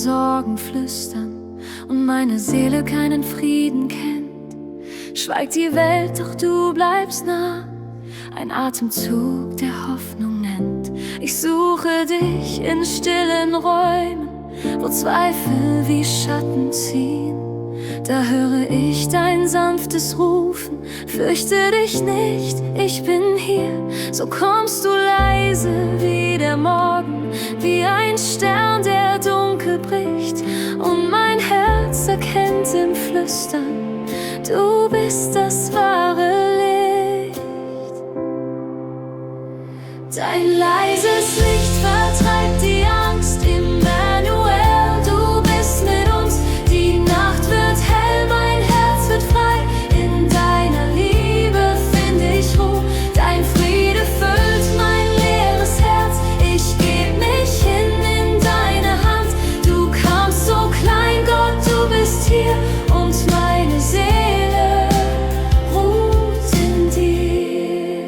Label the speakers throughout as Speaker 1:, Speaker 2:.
Speaker 1: Sorgen flüstern und meine Seele keinen Frieden kennt. Schweigt die Welt, doch du bleibst nah, ein Atemzug, der Hoffnung nennt. Ich suche dich in stillen Räumen, wo Zweifel wie Schatten ziehen. Da höre ich dein sanftes Rufen, fürchte dich nicht, ich bin hier. So kommst du leise wie der Morgen, wie ein Stern, der dunkel bricht. Und mein Herz erkennt im Flüstern, du bist das wahre Licht. Dein leises Licht vertreibt die Angst, Immanuel, du bist mit uns. Die Nacht wird hell, mein Herz wird frei, in deiner Liebe finde ich Ruhe. Dein Friede füllt mein leeres Herz, ich geb mich hin in deine Hand. Du kamst so klein, Gott, du bist hier, und meine Seele ruht in dir.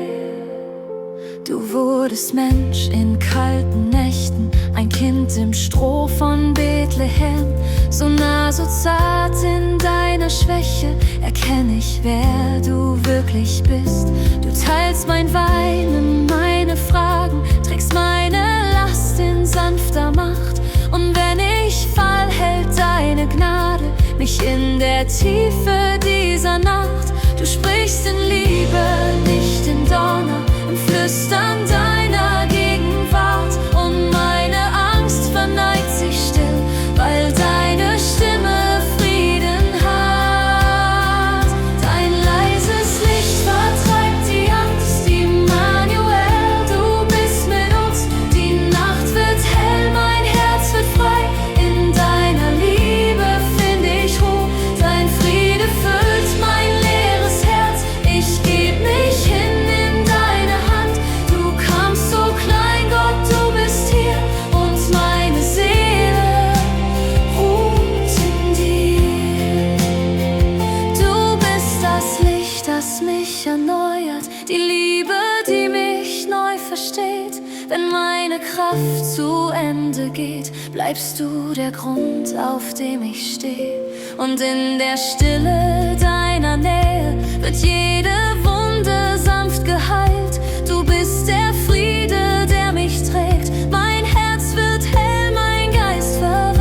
Speaker 1: Du wurdest Mensch in kalten Nächten, ein Kind im Stroh von Bethlehem. So nah, so zart in deiner Schwäche erkenne ich, wer du wirklich bist. Du teilst mein Weinen, meine Fragen, trägst meine Last in sanfter Macht. Und wenn ich fall, hält deine Gnade mich in der Tiefe dieser Nacht. Du sprichst in Liebe, nicht in Donner, im Flüstern deiner Gegenwart. Und meine Angst verneigt sich still, weil deine Stimme Frieden hat. Dein leises Licht vertreibt die Angst, Immanuel, du bist mit uns. Die Nacht wird hell, mein Herz wird frei, in deiner Liebe finde ich Ruhe. Dein Friede füllt mein leeres Herz, ich geb mich hin in deine Hand. Du kamst so klein, Gott, du bist hier, und meine Seele ruht in dir. Du bist das Licht, das mich erneuert, die Liebe, die mich neu versteht. Wenn meine Kraft zu Ende geht, bleibst du der Grund, auf dem ich stehe. Und in der Stille deiner Nähe wird jede Wunde sanft geheilt. Du bist der Friede, der mich trägt. Mein Herz wird hell, mein Geist verwahrt.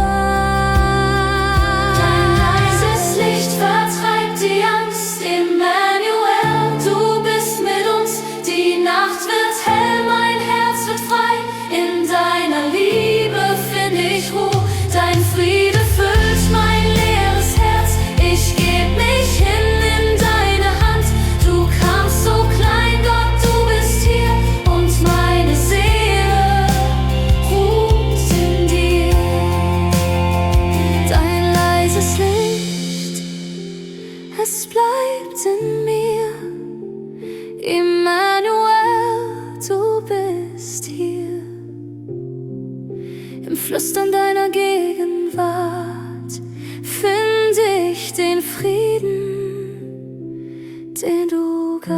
Speaker 1: Dein leises Licht vertreibt die Angst, Immanuel, du bist mit uns. Die Nacht wird hell, mein Herz wird frei, in deiner Liebe finde ich Ruhe. Dein Friede füllt mein leeres Herz, ich geb mich hin in deine Hand. Du kamst so klein, Gott, du bist hier, und meine Seele ruht in dir. Dein leises Licht, es bleibt in mir. Immanuel, du bist hier, im Flüstern deiner Gegenwart finde ich den Frieden, den du gabst.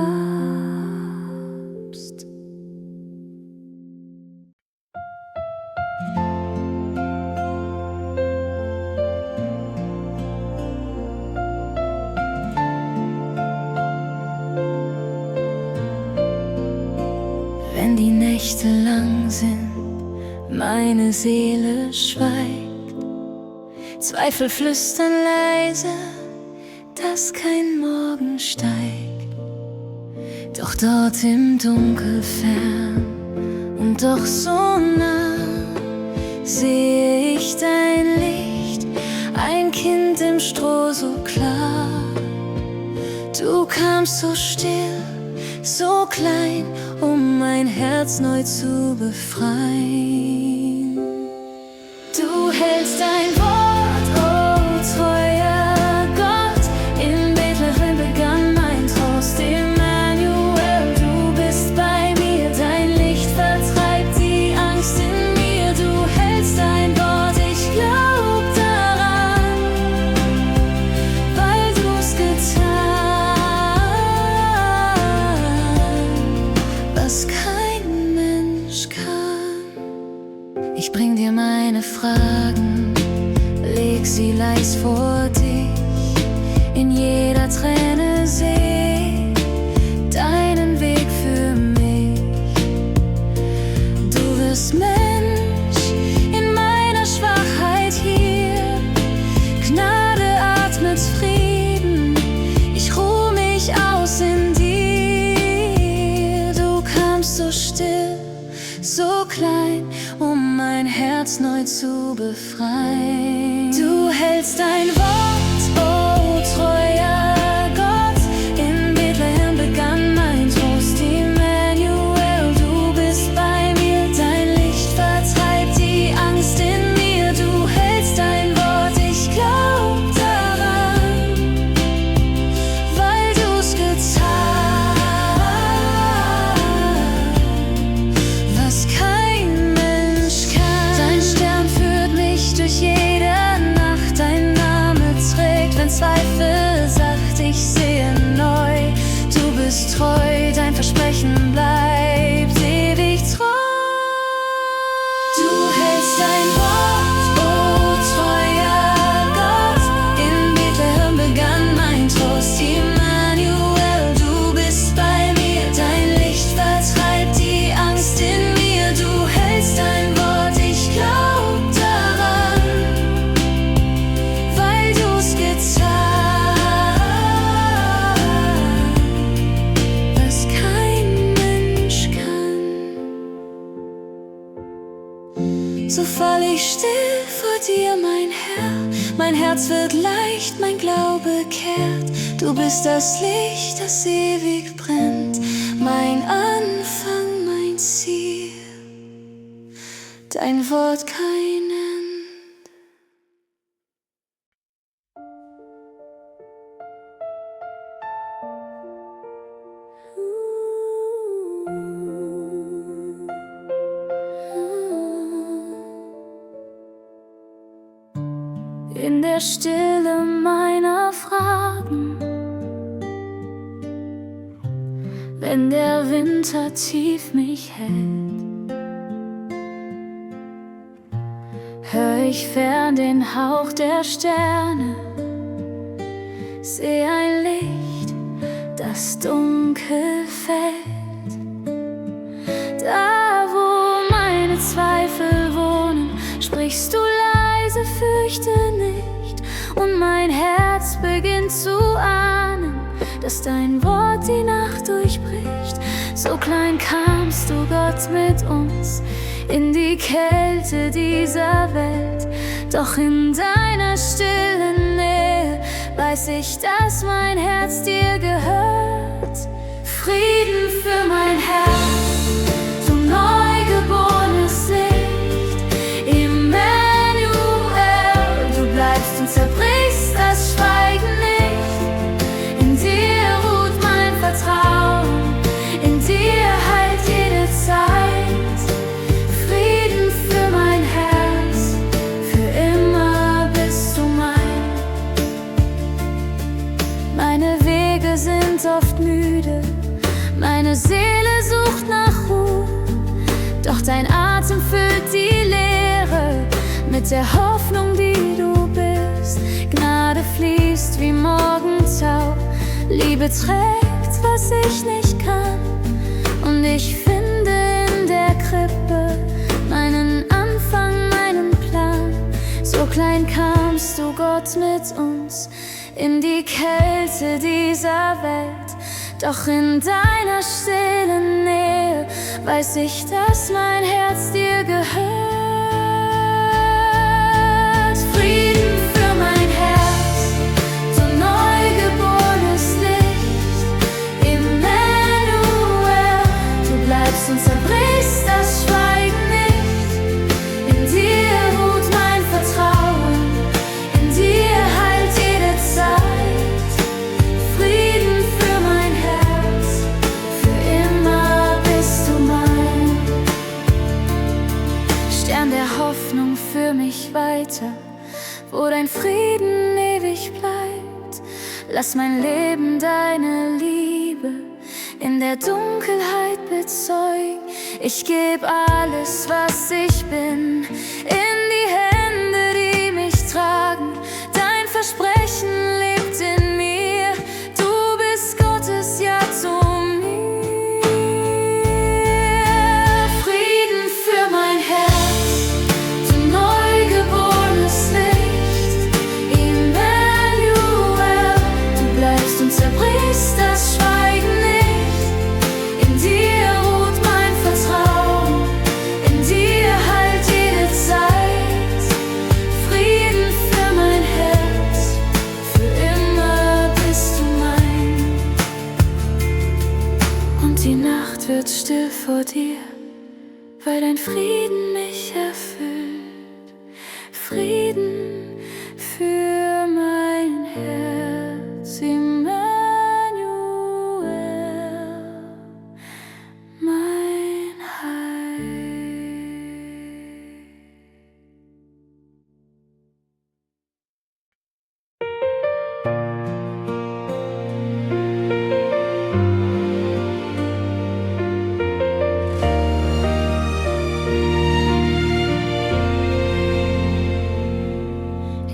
Speaker 1: Wenn die Nächte lang sind, meine Seele schweigt, Zweifel flüstern leise, dass kein Morgen steigt. Doch dort im Dunkel fern und doch so nah sehe ich dein Licht, ein Kind im Stroh so klar. Du kamst so still, so klein, um mein Herz neu zu befreien. Du hältst dein Wort, oh treuer Gott. In Bethlehem begann mein Trost. Immanuel, du bist bei mir. Dein Licht vertreibt die Angst in mir. Du hältst dein Wort, ich glaub daran, weil du's getan, was kein Mensch kann. Ich bring dir meine Fragen, sie leis vor dich, in jeder Träne seh deinen Weg für mich. Du wirst Mensch in meiner Schwachheit hier, Gnade atmet Frieden, ich ruh mich aus in dir. Du kamst so still, so klein, um mein Herz neu zu befreien. Du hältst dein Wort, oh treuer Gott. In Bethlehem begann mein Trost, Immanuel, du bist bei mir. Dein Licht vertreibt die Angst in mir. Du hältst dein Wort, ich glaub daran, weil du's getan, was kein Mensch kann. Dein Stern führt mich durch jede Nacht, dein Name trägt, wenn Zweifel sacht, ich sehe neu. Du bist treu, dein Versprechen bleibt ewig treu. Du hältst dein Wort, oh treuer Gott. In Bethlehem begann mein Trost, Immanuel, du bist bei mir. Dein Licht vertreibt die Angst in mir. Du hältst dein Wort, ich glaub daran, weil du's getan, was kein Mensch kann. So fall ich still vor dir, mein Herr, mein Herz wird leicht, mein Glaube kehrt. Du bist das Licht, das ewig brennt, mein Anfang, mein Ziel, dein Wort kein End. In der Stille meiner Fragen, wenn der Winter tief mich hält, hör ich fern den Hauch der Sterne, seh ein Licht, das dunkel fällt. Da, wo meine Zweifel wohnen, sprichst du leise, fürchte nicht, und mein Herz beginnt zu ahnen, dass dein Wort die Nacht durchbricht. So klein kamst du, Gott, mit uns in die Kälte dieser Welt, doch in deiner stillen Nähe weiß ich, dass mein Herz dir gehört. Frieden für mein Herz, du neugeborenes Licht, Immanuel, du bleibst und zerbrichst das Schweigen nicht. In dir ruht mein Vertrauen, in dir heilt jede Zeit. Frieden für mein Herz, für immer bist du mein. Meine Wege sind oft müde, meine Seele sucht nach Ruhe, doch dein Atem füllt die Leere mit der Hoffnung, die du bist. Gnade fließt wie Morgentau, Liebe trägt, was ich nicht kann, und ich finde in der Krippe meinen Anfang, meinen Plan. So klein kamst du, Gott, mit uns in die Kälte dieser Welt, doch in deiner stillen Nähe weiß ich, dass mein Herz dir gehört. Frieden für mein Herz, du neugeborenes Licht, Immanuel, du bleibst und zerbrichst das Schweigen nicht. In dir ruht mein Vertrauen, in dir heilt jede Zeit. Frieden für mein Herz, für immer bist du mein. Stern der Hoffnung, für mich weiter, wo dein Frieden ewig bleibt. Lass mein Leben deine Liebe in der Dunkelheit bezeugen. Ich geb alles, was ich bin, in die Hände, die mich tragen. vor dir, weil dein Frieden mich erfüllt. Frieden für mein Herz, Immanuel, mein Heil.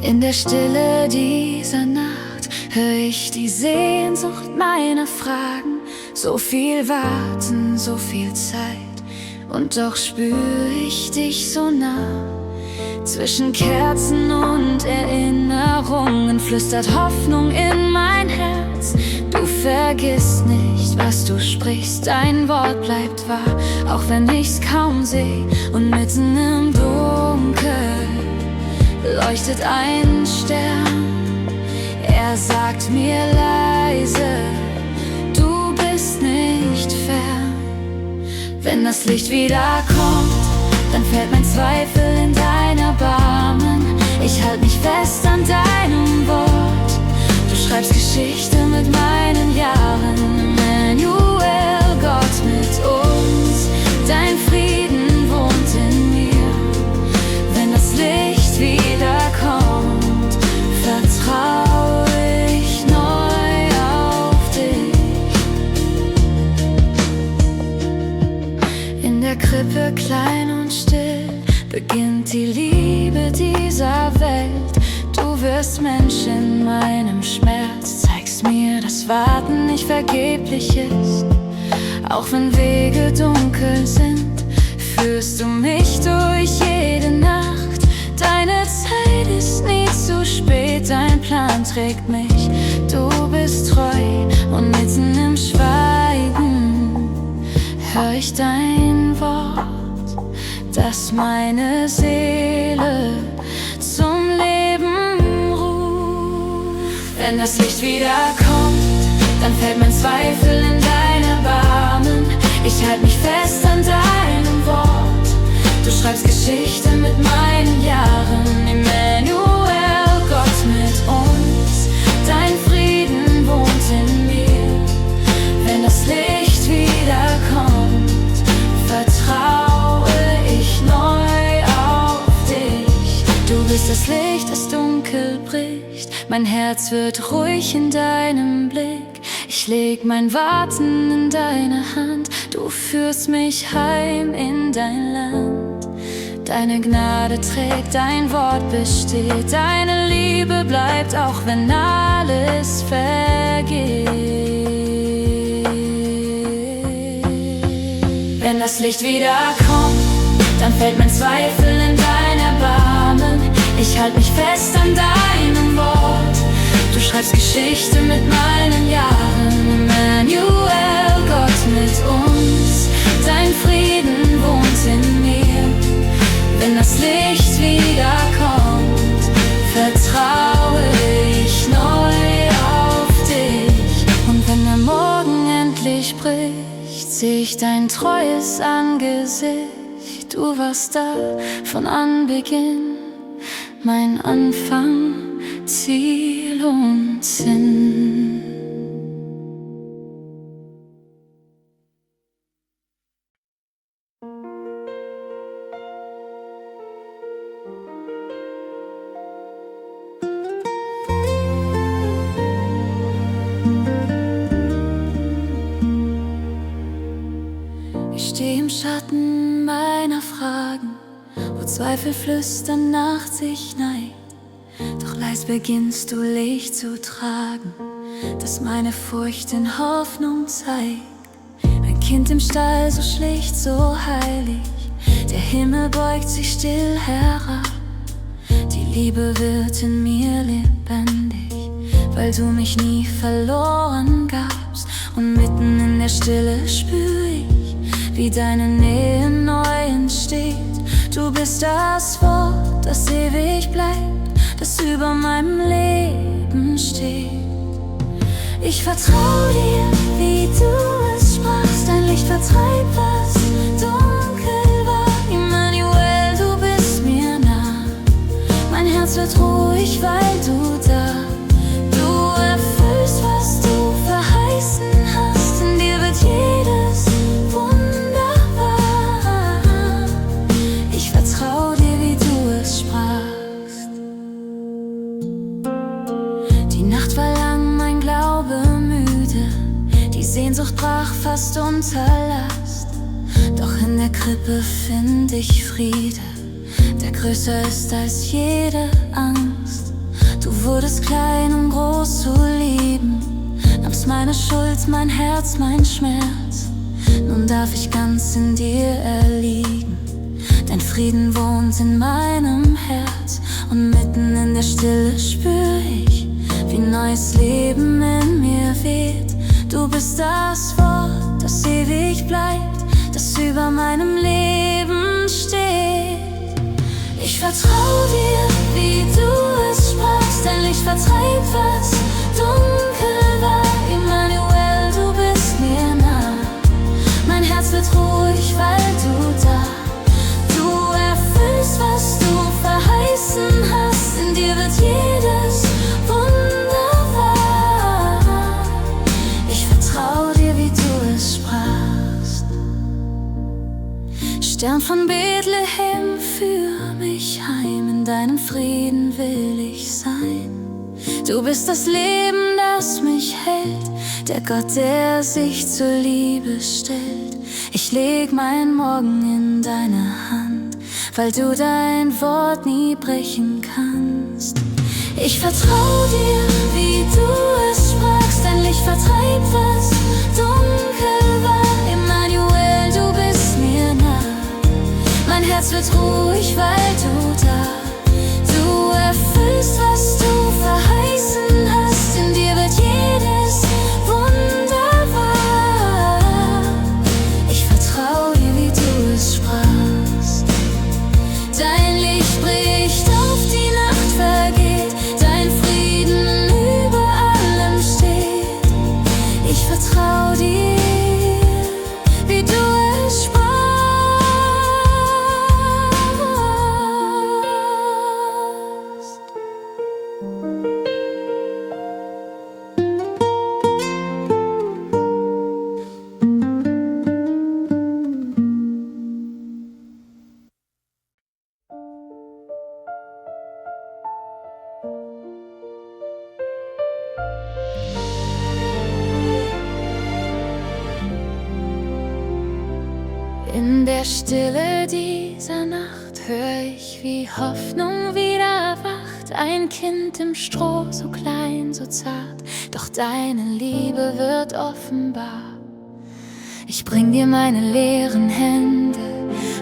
Speaker 1: In der Stille dieser Nacht hör ich die Sehnsucht meiner Fragen. So viel Warten, so viel Zeit, und doch spür ich dich so nah. Zwischen Kerzen und Erinnerungen flüstert Hoffnung in mein Herz. Du vergisst nicht, was du sprichst, dein Wort bleibt wahr, auch wenn ich's kaum seh. Und mitten im Dunkel leuchtet ein Stern. Er sagt mir leise, du bist nicht fern. Wenn das Licht wieder kommt, dann fällt mein Zweifel in dein Erbarmen. Ich halt mich fest an deinem Wort. Du schreibst Geschichte mit meinen Jahren. Immanuel, Gott mit uns. Dein Frieden wohnt in mir. Wenn das Licht wiederkommt, vertraue ich neu auf dich. In der Krippe klein und still beginnt die Liebe dieser Welt. Du wirst Mensch in meinem Schmerz, zeigst mir, dass Warten nicht vergeblich ist. Auch wenn Wege dunkel sind, führst du mich durch jede Nacht. Deine Zeit ist nie zu spät, dein Plan trägt mich. Du bist treu und mitten im Schweigen hör ich dein Wort, das meine Seele zum Leben ruft. Wenn das Licht wieder kommt, dann fällt mein Zweifel in dein Erbarmen. Ich halt mich fest an deinem Wort. Du schreibst Geschichte mit meinen Jahren. Immanuel, Gott mit uns. Dein Frieden wohnt in mir. Wenn das Licht wiederkommt, vertraue ich neu auf dich. Du bist das Licht, das dunkel bricht. Mein Herz wird ruhig in deinem Blick. Ich leg mein Warten in deine Hand. Du führst mich heim in dein Land. Deine Gnade trägt, dein Wort besteht. Deine Liebe bleibt, auch wenn alles vergeht. Wenn das Licht wieder kommt, dann fällt mein Zweifel in dein Erbarmen. Ich halt mich fest an deinem Wort. Du schreibst Geschichte mit meinen Jahren. Immanuel, Gott mit uns. Dein Frieden wohnt in mir. Wenn das Licht wiederkommt, vertraue ich neu auf dich. Und wenn der Morgen endlich bricht, seh ich dein treues Angesicht. Du warst da von Anbeginn, mein Anfang, Ziel und Sinn. Ich steh im Schatten meiner Fragen, wo Zweifel flüstern, Nacht sich neigt. Doch leis beginnst du Licht zu tragen, das meine Furcht in Hoffnung zeigt. Ein Kind im Stall, so schlicht, so heilig. Der Himmel beugt sich still herab. Die Liebe wird in mir lebendig, weil du mich nie verloren gabst. Und mitten in der Stille spür ich, wie deine Nähe neu entsteht. Du bist das Wort, das ewig bleibt, das über meinem Leben steht. Ich vertrau dir, wie du es sprachst. Dein Licht vertreibt, was wird ruhig, weil du da. Du erfüllst, was du verheißen hast. In dir wird jedes wunderbar. Ich vertrau dir, wie du es sprachst. Die Nacht war lang, mein Glaube müde. Die Sehnsucht brach fast unter Last. Doch in der Krippe find ich Friede, der größer ist als jede Angst. Du wurdest klein, um groß zu lieben, nahmst meine Schuld, mein Herz, mein Schmerz. Nun darf ich ganz in dir erliegen. Dein Frieden wohnt in meinem Herz, und mitten in der Stille spür ich, wie neues Leben in mir weht. Du bist das Wort, das ewig bleibt, das über meinem Leben steht. Ich vertrau dir, wie du es sprachst, dein Licht vertreibt, was dunkel war. Emmanuel, du bist mir nah. Mein Herz wird ruhig, weil du da. Du erfüllst, was du verheißen hast. In dir wird jedes wunderbar. Ich vertrau dir, wie du es sprachst. Stern von Bethlehem, führ mich heim, in deinem Frieden will ich sein. Du bist das Leben, das mich hält, der Gott, der sich zur Liebe stellt. Ich leg mein Morgen in deine Hand, weil du dein Wort nie brechen kannst. Ich vertrau dir, wie du es sprachst, dein Licht vertreibt, was dunkel war. Emmanuel, du bist mir nah. Mein Herz wird ruhig, weil du da. Du erfüllst, was du verheißen hast. In dir wird jedes wunderbar. Ich vertrau dir, wie du es sprachst. Dein Licht bricht auf, die Nacht vergeht. Dein Frieden über allem steht. Ich vertrau dir, wie du es sprachst. In der Stille dieser Nacht hör ich, wie Hoffnung wieder erwacht. Ein Kind im Stroh, so klein, so zart, doch deine Liebe wird offenbar. Ich bring dir meine leeren Hände,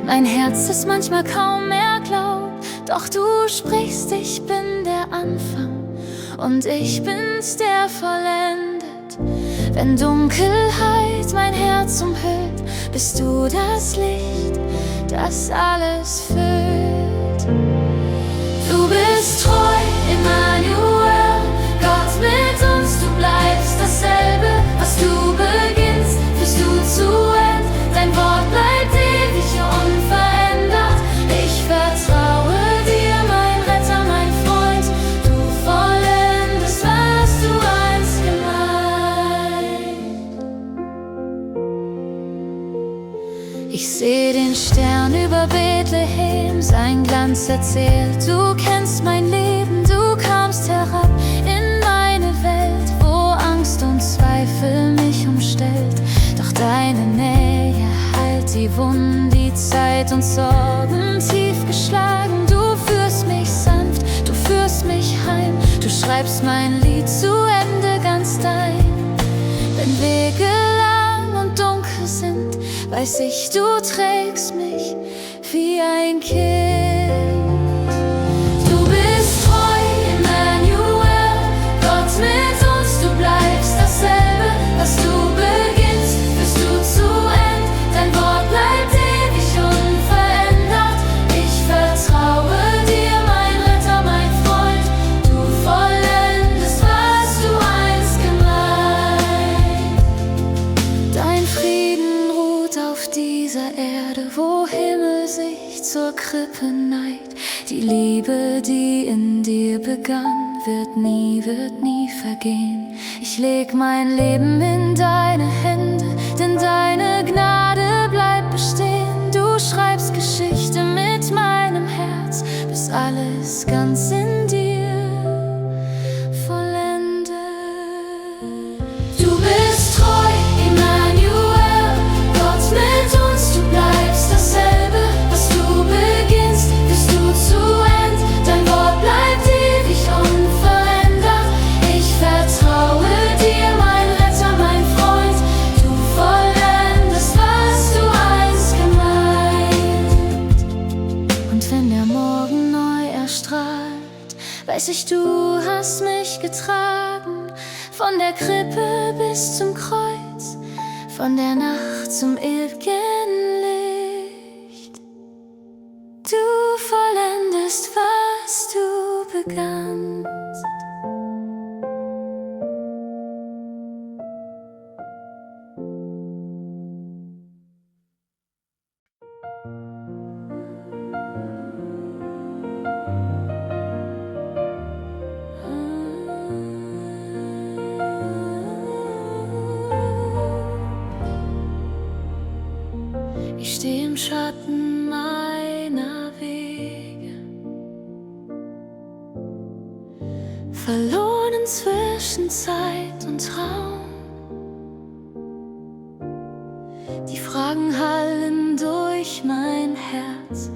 Speaker 1: mein Herz, das manchmal kaum mehr glaubt. Doch du sprichst, ich bin der Anfang und ich bin's, der vollendet. Wenn Dunkelheit mein Herz umhüllt, bist du das Licht, das alles füllt. Du bist treu, Emmanuel, Gott mit uns, du bleibst dasselbe. Was du beginnst, führst du zu End. Dein Wort bleibt ewig unverändert. Ich vertraue dir, mein Retter, mein Freund. Du vollendest, was du einst gemeint. Ich seh den Stern über Bethlehem, sein Glanz erzählt. Du kennst mein Leben, du kamst herab in meine Welt, wo Angst und Zweifel mich umstellt. Doch deine Nähe heilt die Wunden, die Zeit und Sorgen tief geschlagen. Du führst mich sanft, du führst mich heim. Du schreibst mein Lied zu Ende ganz dein. Wenn Wege lang und dunkel sind, weiß ich, du trägst mich wie ein Kind. Du bist treu, Emmanuel, Gott mit uns, du bleibst dasselbe. Was du beginnst, führst du zu End. Dein Wort bleibt ewig unverändert. Ich vertraue dir, mein Retter, mein Freund. Du vollendest, was du einst gemeint. Dein Frieden ruht auf dieser Erde, wo Himmel sich zur Krippe neigt. Die Liebe, die in dir begann, wird nie vergehen. Ich leg mein Leben in deine Hände, denn deine Gnade bleibt bestehen. Du schreibst Geschichte mit meinem Herz, bis alles ganz in dir vollendet. Du bist treu, Emmanuel, Gott mit uns, du bleibst dasselbe. Was du beginnst, wirst du zu End. Dein Wort bleibt ewig unverändert. Ich vertraue dir, mein Retter, mein Freund. Du vollendest, was du einst gemeint. Und wenn der Morgen neu erstrahlt, weiß ich, du hast mich getragen. Von der Krippe bis zum Kreuz, von der Nacht zum ewigen Licht. Du vollendest, was du begannst. Ich stehe im Schatten meiner Wege, verloren zwischen Zeit und Traum. Die Fragen hallen durch mein Herz: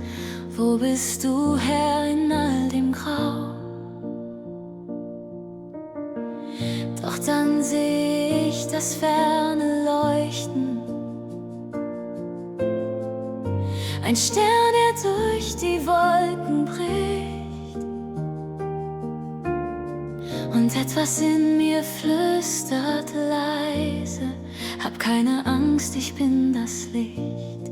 Speaker 1: Wo bist du, Herr, in all dem Grau? Doch dann sehe ich das ferne Leuchten, ein Stern, der durch die Wolken bricht. Und etwas in mir flüstert leise: Hab keine Angst, ich bin das Licht.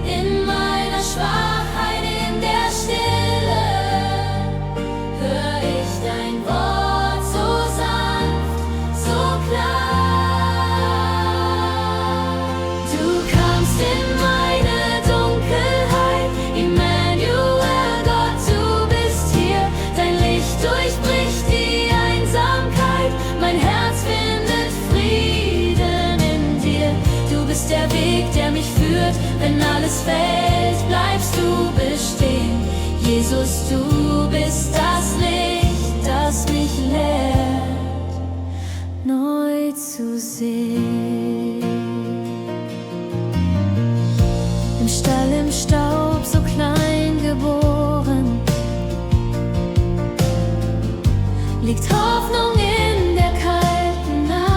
Speaker 1: In meiner Schwachheit, in der Stille, hör ich dein Wort so sanft, so klar. Der Weg, der mich führt, wenn alles fällt, bleibst du bestehen. Jesus, du bist das Licht, das mich lehrt, neu zu sehen. Im Stall, im Staub, so klein geboren, liegt Hoffnung in der kalten Nacht.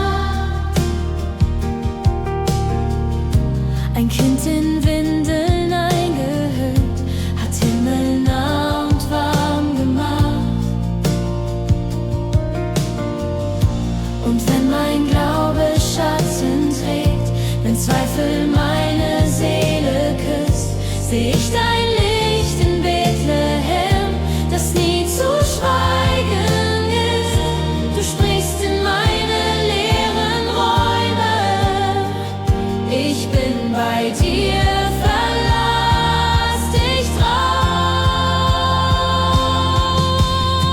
Speaker 1: Ein Kind in Windeln eingehüllt, hat Himmel nah und warm gemacht. Und wenn mein Glaube Schatten trägt, wenn Zweifel meine Seele küsst, seh ich dein Licht in Bethlehem, das nie zu schweigen ist. Du sprichst in meine leeren Räume, ich bin bei dir, verlass dich drauf.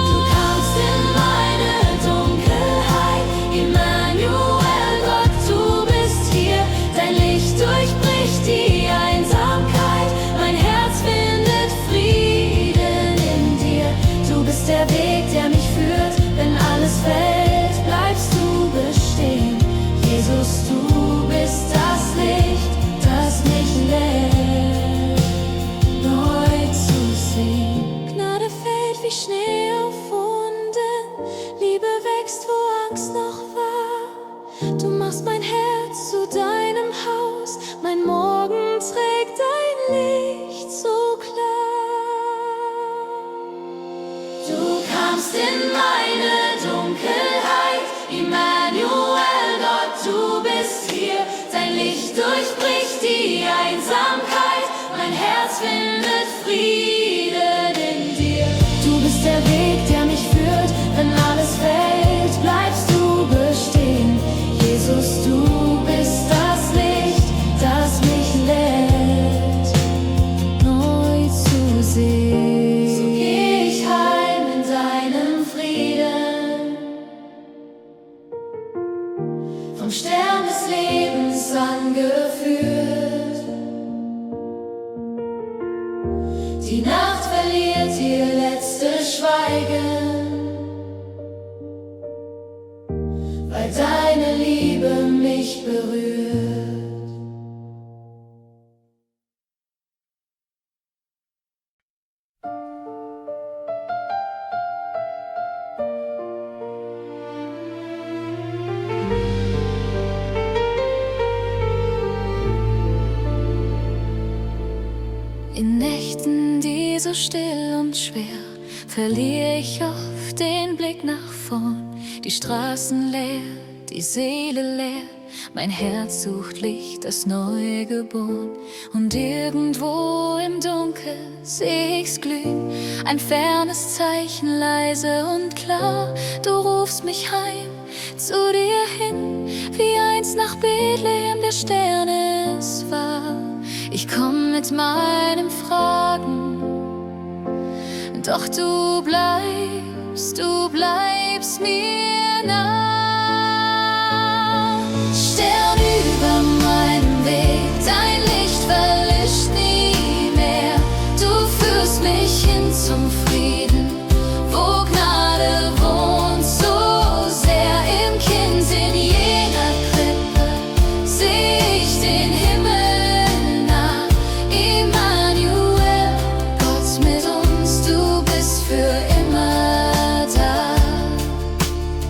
Speaker 1: Du kamst in meine Dunkelheit, Emmanuel, Gott, du bist hier. Dein Licht durchbricht die Einsamkeit, mein Herz findet Frieden in dir. Du bist der Weg, der mich führt, wenn alles fällt, bleibst du bestehen. Jesus, du bist das Licht, das mich lehrt, neu zu sehen. Gnade fällt wie Schnee auf Wunden, Liebe wächst, wo Angst noch war. Du machst mein Herz zu deinem Haus, mein Morgen trägt dein Licht so klar. Du kamst in meine Dunkelheit, Emmanuel, Gott, du bist hier. Dein Licht durchbricht die Einsamkeit, mein Herz findet Frieden in dir. Du bist der Weg, der mich führt, wenn alles fällt, bleibst du bestehen. Jesus, du bist das Licht, das mich lehrt, neu zu sehen. so still und schwer, verliere ich oft den Blick nach vorn. Die Straßen leer, die Seele leer, mein Herz sucht Licht, das Neugeboren. Und irgendwo im Dunkel seh ich's glühen, ein fernes Zeichen, leise und klar. Du rufst mich heim, zu dir hin, wie einst nach Bethlehem der Sterne es war. Ich komm mit meinen Fragen, doch du bleibst mir nah. Stern über meinem Weg, dein Licht verlischt nie mehr. Du führst mich hin zum Frieden, wo Gnade wohnt so sehr. Im Kind in jener Krippe seh ich den Himmel nah. Emmanuel, Gott mit uns, du bist für immer da.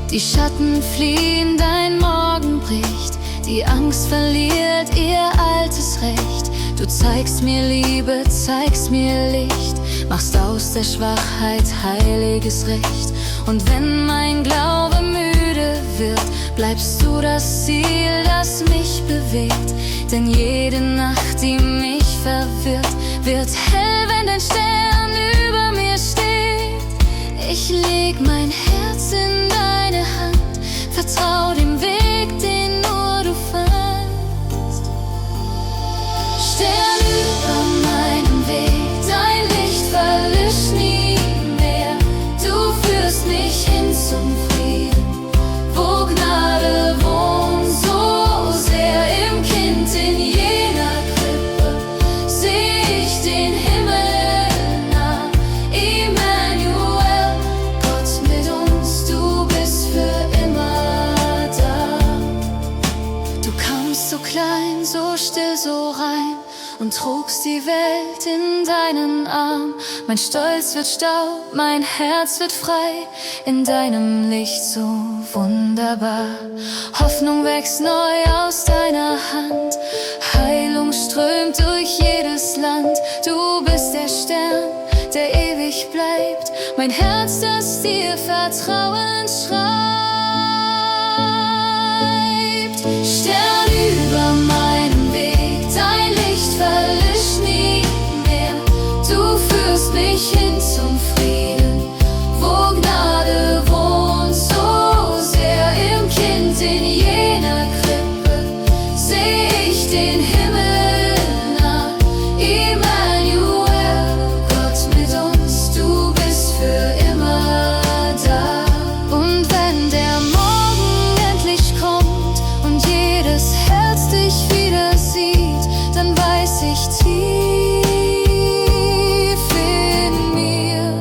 Speaker 1: Die Schatten fliehen, dein Morgen bricht, die Angst verliert ihr altes Recht. Du zeigst mir Liebe, zeigst mir Licht, machst aus der Schwachheit heiliges Recht. Und wenn mein Glaube müde wird, bleibst du das Ziel, das mich bewegt. Denn jede Nacht, die mich verwirrt, wird hell, wenn dein Stern über mir steht. Ich leg mein Herz in deine Hand, vertrau dem Weg, den nur du fandst. Stern über meinem Weg, dein Licht verlischt nie mehr. Du führst mich hin zum Frieden, wo Gnade wohnt so sehr. Im Kind in jener Krippe seh ich den Himmel nah. Emmanuel, Gott mit uns, du bist für immer da. Du kamst so klein, so still, so rein und trugst die Welt in deinen Arm. Mein Stolz wird Staub, mein Herz wird frei, in deinem Licht so wunderbar. Hoffnung wächst neu aus deiner Hand, Heilung strömt durch jedes Land. Du bist der Stern, der ewig bleibt, mein Herz, das dir Vertrauen schreibt. Stern über meinem Weg, dein Licht verlischt nie mehr. Du führst mich hin zum Frieden, wo Gnade wohnt so sehr. Im Kind in jener Krippe seh ich den Himmel nah. Emmanuel, Gott mit uns, du bist für immer da. Und wenn der Morgen endlich kommt und jedes Herz dich wieder sieht, dann weiß ich tief in mir,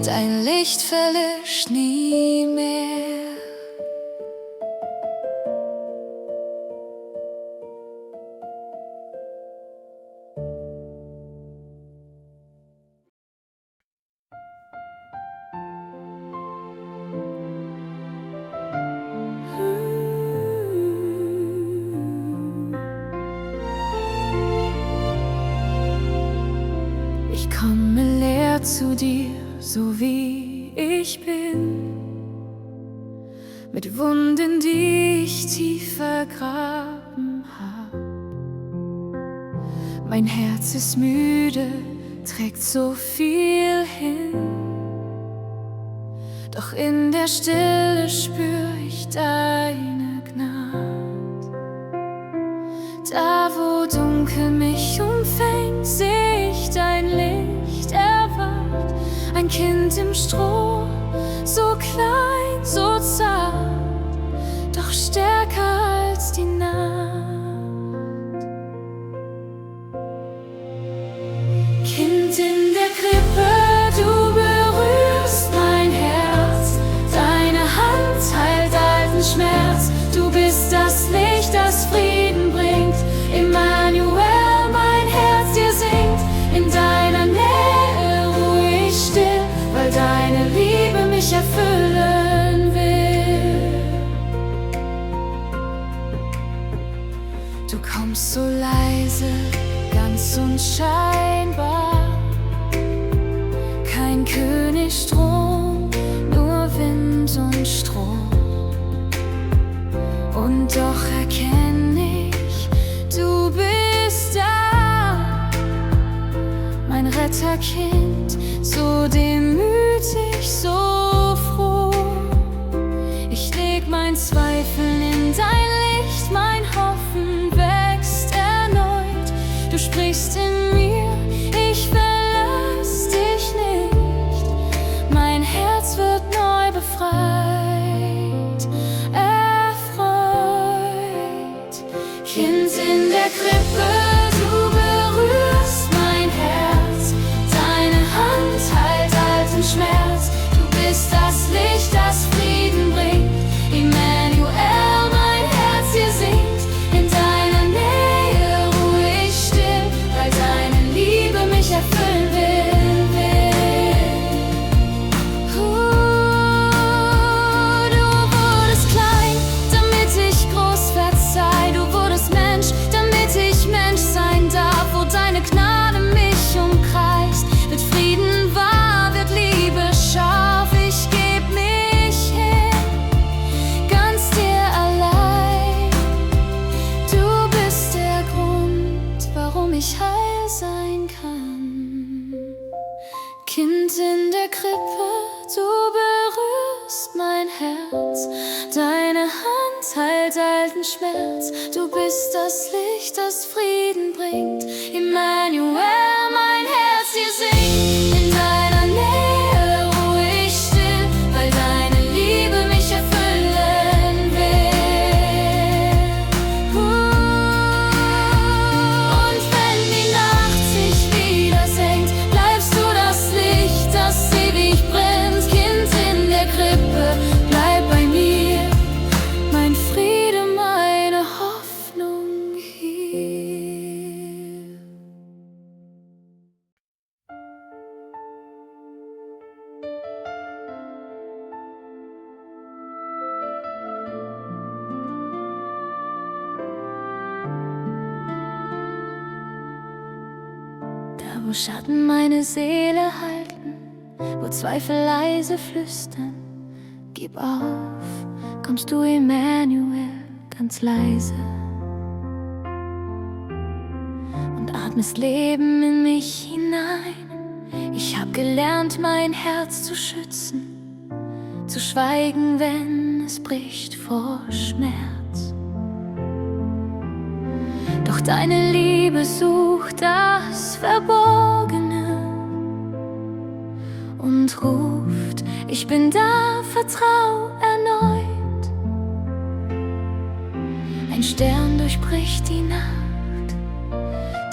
Speaker 1: dein Licht verlischt nie mehr. Ich komme leer zu dir, so wie ich bin, mit Wunden, die ich tief vergraben hab. Mein Herz ist müde, trägt so viel hin, doch in der Stille spür ich deine Gnade. Da, wo dunkel mich umfängt, seh ich dein Licht erwacht. Ein Kind im Stroh, so klein, so zart, doch stärker als die Nacht. Kind in der Krippe, du berührst mein Herz. Deine Hand heilt alten Schmerz. Du bist das Licht, das Frieden bringt. Emmanuel, mein Herz dir singt. In deiner Nähe ruhe ich still, weil deine Liebe mich erfüllen will. Du kommst so leise, ganz unscheinbar, kein Königsthron, nur Wind und Strom. Und doch erkenne ich, du bist da, mein Retterkind, so demütig, so froh. Ich leg mein Zweifeln in dein Licht, mein Hoffen wächst erneut. Du sprichst in mir, ich verlass dich nicht. Mein Herz wird neu befreit, erfreut. Kind in der Krippe, du berührst mein Herz. Deine Hand heilt alten Schmerz. Du bist das Licht, das Frieden bringt. Emmanuel, mein Herz hier singt. In deiner Nähe ruhe ich still, weil deine Liebe mich erfüllen will. Du wurdest klein, damit ich groß verzeih. Du wurdest Mensch, damit ich Mensch sein darf. Wo deine Gnade mich umkreist, wird Frieden wahr, wird Liebe scharf. Ich geb mich hin, ganz dir allein. Du bist der Grund, warum ich heil sein kann. Kind in der Krippe, du berührst mein Herz. Deine Hand heilt alten Schmerz. Du bist das Licht, das Frieden bringt. Emmanuel, mein Herz hier singt. In deiner Nähe ruhe ich still, weil deine Liebe mich erfüllen will. Und wenn die Nacht sich wieder senkt, bleibst du das Licht, das ewig brennt. Kind in der Krippe, bleib bei mir, mein Friede, meine Hoffnung hier. Da wo Schatten meine Seele halten, wo Zweifel leise flüstern, gib auf, kommst du Emmanuel ganz leise und atmest Leben in mich hinein. Ich hab gelernt, mein Herz zu schützen, zu schweigen, wenn es bricht vor Schmerz. Doch deine Liebe sucht das Verborgene und ruft, ich bin da, vertrau erneut. Ein Stern durchbricht die Nacht,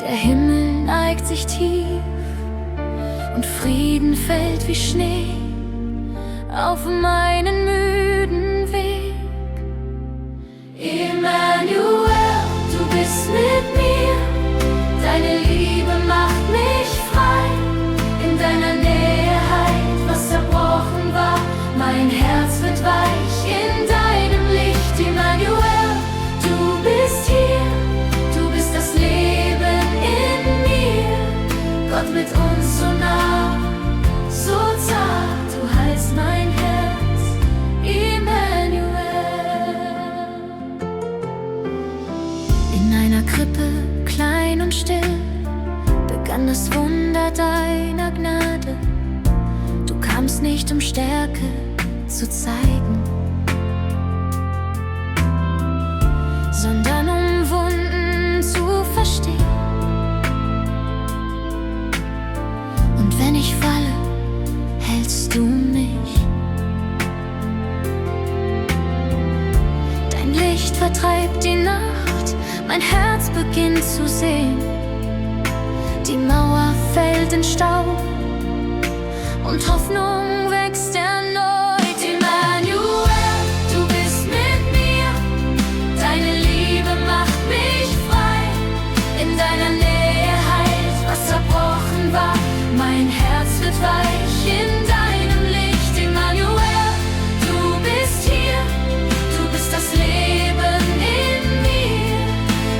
Speaker 1: der Himmel neigt sich tief und Frieden fällt wie Schnee auf meinen müden Weg. Emmanuel, du bist mit mir, deine Liebe macht mich frei. In deiner Nähe heilt, was zerbrochen war, mein Herz wird weich in deinem Licht. Emmanuel, du bist hier, du bist das Leben in mir. Gott mit uns so nah, so zart, du heilst mein Herz, Emmanuel. In einer Krippe, klein und still, begann das Wunder deiner Gnade. Du kamst nicht, um Stärke zu zeigen, sondern um Wunden zu verstehen. Und wenn ich falle, hältst du mich. Dein Licht vertreibt die Nacht, mein Herz beginnt zu sehen. Die Mauer fällt in Staub und Hoffnung wächst erneut. Emmanuel, du bist mit mir, deine Liebe macht mich frei. In deiner Nähe heilt, was zerbrochen war, mein Herz wird weich in deinem Licht. Emmanuel, du bist hier, du bist das Leben in mir.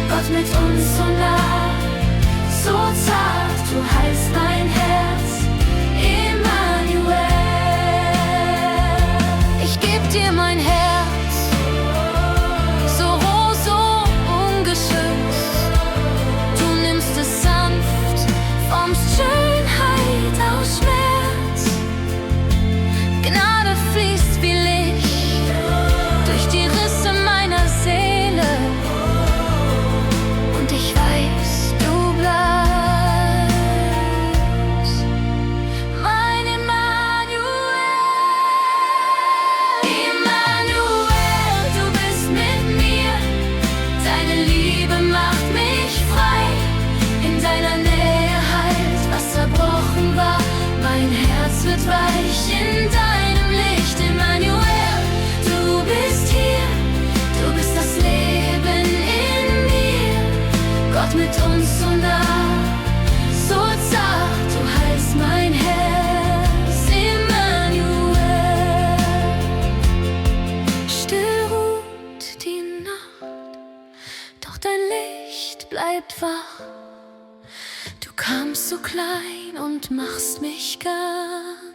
Speaker 1: Gott mit uns so nah, so zart, du heilst mein Herz, Emmanuel. Herz wird weich in deinem Licht, Emmanuel. Du bist hier, du bist das Leben in mir. Gott mit uns so nah, so zart, du heilst mein Herz, Emmanuel. Still ruht die Nacht, doch dein Licht bleibt wach. Du kamst so klein und machst mich ganz.